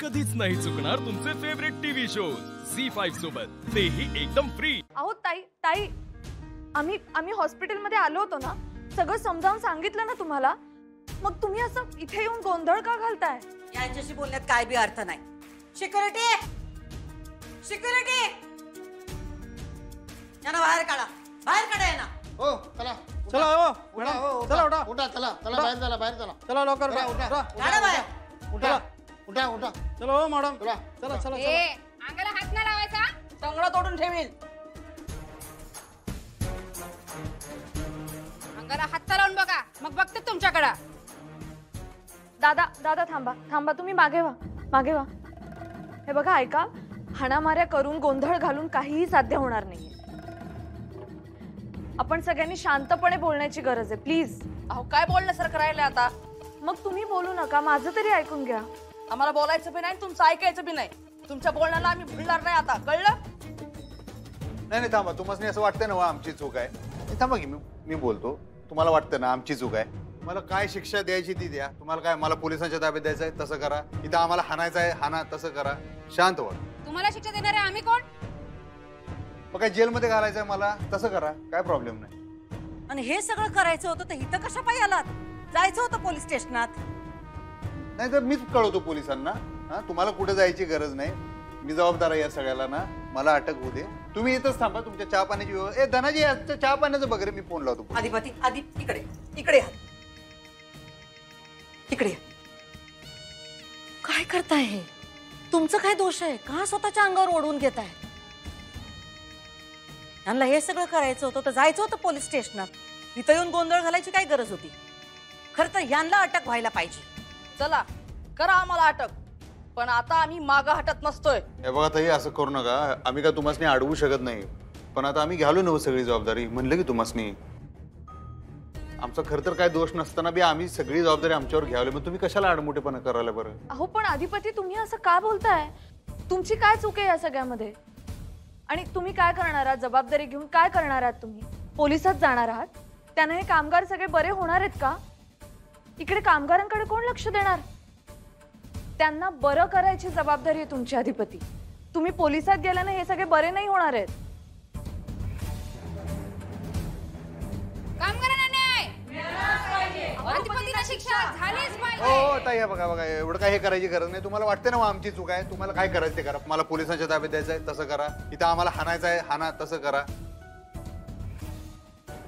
कधीच नाही चुकणार तुमचे फेवरेट टीव्ही शोज झी5 सोबत, तेही एकदम फ्री। अहो ताई ताई, आम्ही हॉस्पिटलमध्ये आलो होतो ना, सगळं समजावून सांगितलं ना तुम्हाला, मग तुम्ही असं इथे येऊन गोंधळ का घालताय? यांच्याशी बोलण्यात काय बी अर्थ नाही। सिक्युरिटी सिक्युरिटी, यांना बाहेर काढा, बाहेर काढा यांना। हो चला चला हो उठा, हो, चला उठा उठा चला चला बाहेर चला बाहेर चला चला लवकर उठा उठा काढा बाहेर। उठा उठा उठा चला हो मॅडम चला चला चला ए अंगाला हात नाही लावायचा, टंगडा तोडून ठेवील। अंगाला हात लावून बघा, मग बघते तुमच्याकडे। दादा दादा थांबा थांबा, तुम्ही मागे व्हा। हे बघा ऐका, हाणामाऱ्या करून गोंधळ घालून काहीही साध्य होणार नाहीये। आपण सगळ्यांनी शांतपणे बोलण्याची गरज आहे, प्लीज। अहो काय बोलण्यासारखं राहिलं आता? मग तुम्ही बोलू नका, माझं तरी ऐकून घ्या। आम्हाला बोलायचं बी नाही, तुमचं ऐकायचं बी नाही। तुमच्या बोलण्याला आम्ही भुलणार नाही आता, कळलं? नाही थांबा, तुम्हाला असं वाटतं ना आमची चूक आहे? नाही थांबा की मी बोलतो। तुम्हाला वाटतं ना आमची चूक आहे? मला काय शिक्षा द्यायची ती द्या। तुम्हाला काय मला पोलिसांच्या ताब्यात द्यायचं आहे तसं करा, इथं आम्हाला हाणायचं आहे हाना, तसं करा। शांत व्हा। तुम्हाला शिक्षा देणारे आम्ही कोण? मग काय जेलमध्ये घालायचं आहे मला, तसं करा, काय प्रॉब्लेम नाही। आणि हे सगळं करायचं होतं तर इथं कशा पायी आलात? जायचं होतं पोलीस स्टेशनात। नाही तर मीच कळवतो पोलिसांना। हा, तुम्हाला कुठे जायची गरज नाही, मी जबाबदार आहे या सगळ्याला ना। मला अटक होऊ दे, तुम्ही इथंच थांबा। तुमच्या चहा पाण्याची व्यवस्था, ए धनाजी याचं चहा पाण्याचं बघ रे, मी फोन लावतो। अधिपती आधी इकडे इकडे या, इकडे या। काय करताय हे? तुमचं काय दोष आहे? का स्वतःच्या अंगावर ओढवून घेताय? यांना हे सगळं करायचं होतं तर जायचं होतं पोलीस स्टेशनात। इथं येऊन गोंधळ घालायची काय गरज होती? खरं तर यांना अटक व्हायला पाहिजे। चला करा आम्हाला अटक, पण आता आम्ही मागं हटत नसतोय। हे बघा ताई, असं करू नका। आम्ही काय तुम्हाला अडवू शकत नाही, पण आता आम्ही घालू नव सगळी जबाबदारी। म्हणलं की तुम्हाला आमचा खरं तर काय दोष नसताना बी आम्ही सगळी जबाबदारी आमच्यावर घ्यावली, मग तुम्ही कशाला आडमोठेपणा करायला बरं? अहो पण अधिपती, तुम्ही असं का बोलताय? तुमची काय चूक आहे या सगळ्यामध्ये? आणि तुम्ही काय करणार आहात? जबाबदारी घेऊन काय करणार आहात? तुम्ही पोलिसात जाणार आहात? त्याने हे कामगार सगळे बरे होणार आहेत का? इकडे कामगारांकडे कोण लक्ष देणार? त्यांना बरं करायची जबाबदारी आहे तुमची अधिपती। तुम्ही पोलिसात गेल्याने हे सगळे बरे नाही होणार आहेत। कामगारांना न्याय मिळालाच पाहिजे, अधिपतीला शिक्षा झालीच पाहिजे। हो ताई, हे बघा एवढं काय हे करायची गरज नाही। तुम्हाला वाटतं ना आमची चूक आहे, तुम्हाला काय करायचं ते करा। मला पोलिसांच्या ताब्यात द्यायचं आहे तसं करा, इथं आम्हाला हाणायचं आहे हाना, तसं करा।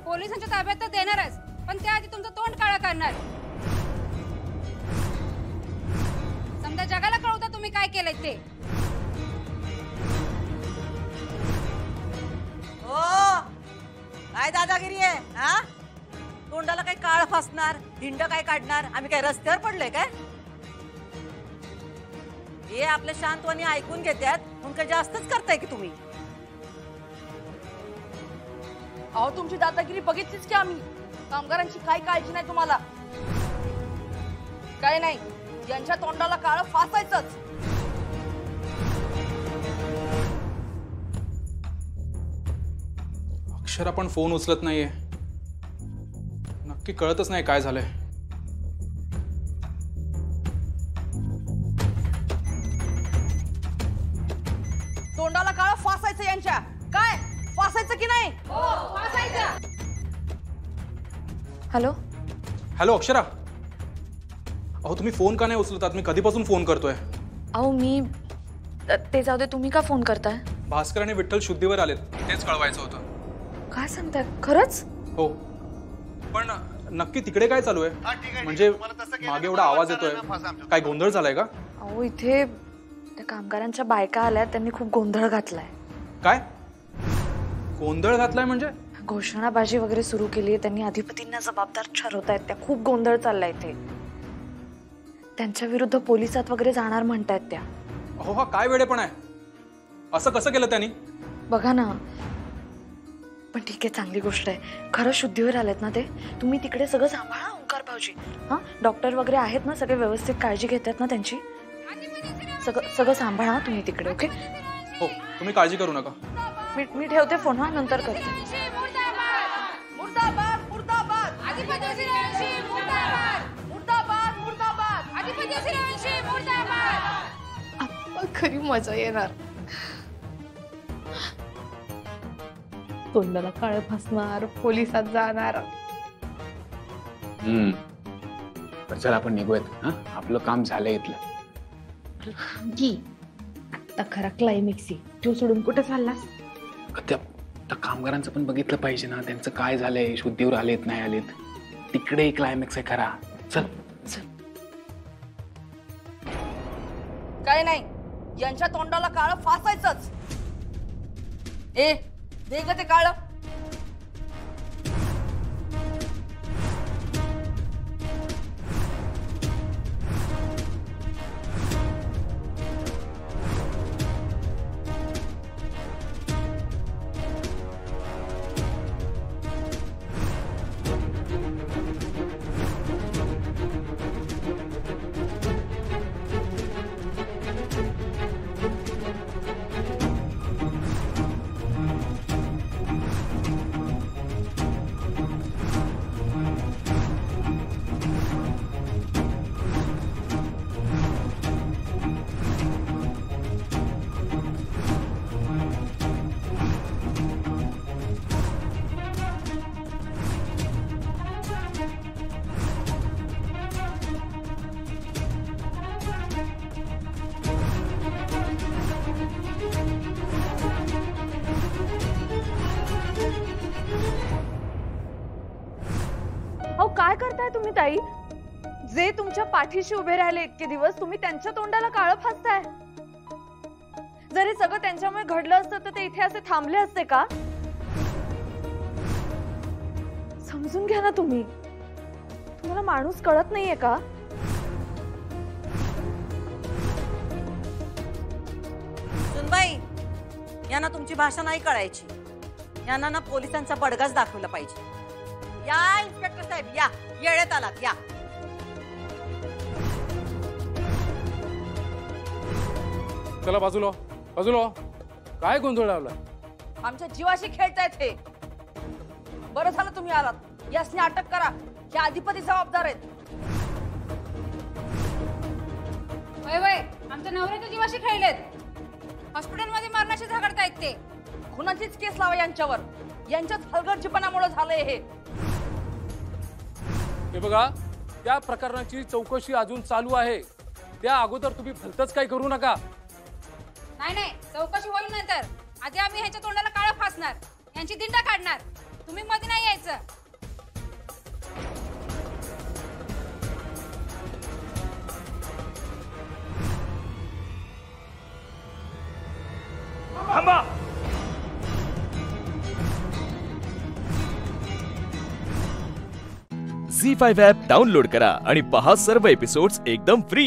पोलिसांच्या ताब्यात तर देणारच, पण त्याआधी तुमचं तोंड काळं करणार। समजा जगाला कळवता तुम्ही काय केलंय ते। हो काय दादागिरी आहे? हा, तोंडाला काय काळ फासणार, धिंड काय काढणार? आम्ही काय रस्त्यावर पडलोय काय? हे आपल्या शांतवानी ऐकून घेतात म्हणून काय जास्तच करताय की तुम्ही? अहो तुमची दादागिरी बघितलीच की आम्ही। कामगारांची काय काळजी नाही तुम्हाला? काय नाही, यांच्या तोंडाला काळ फासायचंच। अक्षरा पण फोन उचलत नाहीये, नक्की कळतच नाही काय झालंय। तोंडाला काळ फासायचं यांच्या, काय फासायचं की नाही? हो फासायचं। हॅलो हॅलो अक्षरा, अहो तुम्ही फोन का नाही उचलतात? मी कधीपासून फोन करतोय। अहो मी ते जाऊ दे, तुम्ही का फोन करताय? भास्कर आणि विठ्ठल शुद्धीवर आलेत, तेच कळवायचं होतं। काय सांगताय? खरंच? हो, पण नक्की तिकडे काय चालू आहे? म्हणजे मागे एवढा आवाज येतोय, काय गोंधळ झालाय का? अहो इथे त्या कामगारांच्या बायका आल्या, त्यांनी खूप गोंधळ घातलाय। काय गोंधळ घातलाय म्हणजे? घोषणाबाजी वगैरे सुरू केली आहे त्यांनी, अधिपतींना जबाबदार ठरवतायत त्या। खूप गोंधळ चाललाय इथे, त्यांच्या विरुद्ध पोलिसात वगैरे जाणार म्हणतायत त्या। अहो हा काय वेडेपण आहे? असं कसं केलं त्यांनी? बघा ना, पण ठीक आहे, चांगली गोष्ट आहे। खरं शुद्धीवर आलेत ना ते। तुम्ही तिकडे सगळं सांभाळा ओंकार भाऊजी। हा, डॉक्टर वगैरे आहेत ना, सगळे व्यवस्थित काळजी घेतात ना त्यांची? सगळं सांभाळा तुम्ही तिकडे, ओके? हो, तुम्ही काळजी करू नका। मी ठेवते फोन, हा नंतर करते। मुर्दाबाद मुर्दाबाद, अधिपती सूर्यवंशी मुर्दाबाद, मुर्दाबाद मुर्दाबाद, अधिपती सूर्यवंशी मुर्दाबाद। खरी मजा येणार. तोंडाला काळं फासणार, पोलिसात जाणार. तर चल आपण निघूयात. हा, आपलं काम झालंय इथलं. आता खरा क्लायमॅक्स आहे. तू सोडून कुठे चाललास? त्या कामगारांचं पण बघितलं पाहिजे ना, त्यांचं काय झालंय, शुद्धीवर आलेत नाही आलेत. तिकडे क्लायमॅक्स आहे खरा. चल. काय नाही, यांच्या तोंडाला काळं फासायचंच. ए दे ग ते काळं. अहो काय करताय तुम्ही ताई? जे तुमच्या पाठीशी उभे राहिले इतके दिवस, तुम्ही त्यांच्या तोंडाला काळं फासताय. जर हे सगळं त्यांच्यामुळे घडलं असतं तर ते इथे असे थांबले असते का? समजून घ्या ना तुम्ही. तुम्हाला माणूस कळत नाहीये का? सुनबाई, यांना तुमची भाषा नाही कळायची. यांना ना पोलिसांचा बडगाच दाखवला पाहिजे. या इन्स्पेक्टर साहेब, या येळेत आलात. या चला बाजूला बाजूला. काय गोंधळ लावला? आमच्या जीवाशी खेळतायत हे. बरं झालं तुम्ही आलात. यासने अटक करा. हे अधिपती जबाबदार आहेत. वय वय, आमच्या नवऱ्याच्या जीवाशी खेळलेत. हॉस्पिटलमध्ये मरणाशी झगडतायत ते. खुनाचीच केस लावा यांच्यावर. यांच्याच हलगर्जीपणामुळे झालंय हे. हे बघा, त्या प्रकरणाची चौकशी अजून चालू आहे. त्या अगोदर तुम्ही भलतच काही करू नका. नाही नाही, चौकशी होईल नंतर. आधी आम्ही ह्याच्या तोंडाला काळं फासणार, यांची दिंडा काढणार. तुम्ही मध्ये नाही यायचं. थांबा. झी5 ॲप डाउनलोड करा आणि पहा सर्व एपिसोड्स एकदम फ्री.